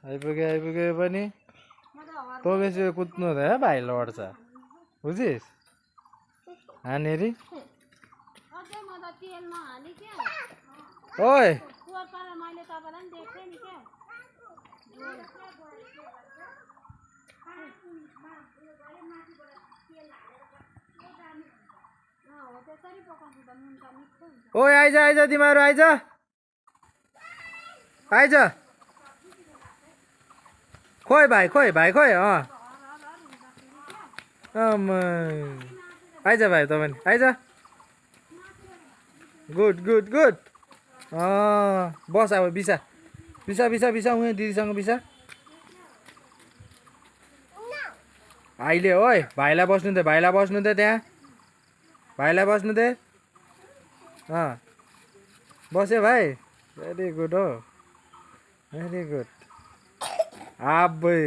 आइपुग्यो पनि तँ बेसी कुद्नु हुँदैन भाइ लड्छ बुझिस् हानेरी ओइ ओइ आइज तिमीहरू आइज खोइ भाइ खोइ आइज भाइ त पनि आइज गुड बस अब बिसा उहाँ दिदीसँग बिसा अहिले ओइ भाइलाई बस्नु दे त्यहाँ भाइलाई बस्नु दे बस्यो भाइ भेरी गुड हो भेरी गुड आबै